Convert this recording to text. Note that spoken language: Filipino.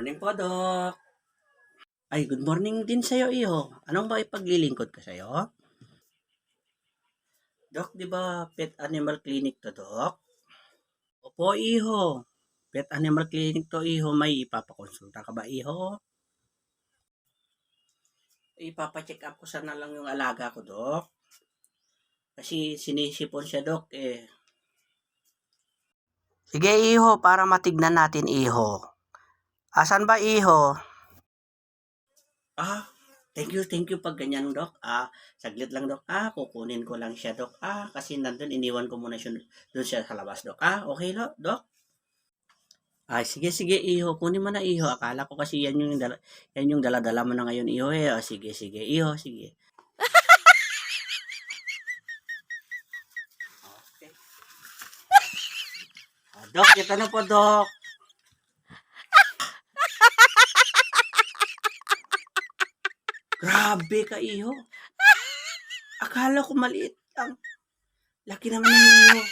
Morning po, Dok. Ay, good morning din sa'yo, iho. Anong ba ipaglilingkod ko sa'yo? Dok, di ba pet animal clinic to, Dok? Opo, iho. Pet animal clinic to, iho. May ipapakonsulta ka ba, iho? Ipapacheck up ko sana lang yung alaga ko, Dok. Kasi sinisipon siya, Dok, eh. Sige, iho, para matignan natin, iho. Asan ba, iho? Ah, thank you pag ganyan, Dok. Saglit lang, Dok. Kukunin ko lang siya, Dok. Kasi nandun, iniwan ko muna siya doon siya sa labas, Dok. Okay, Dok? Sige, sige, iho. Kunin mo na, iho. Akala ko kasi yan yung dala-dala mo na ngayon, iho, eh. Sige, sige, iho, sige. Okay. Dok, ito na po, Dok. Grabe ka, iho. Akala ko maliit lang. Laki naman ng iho.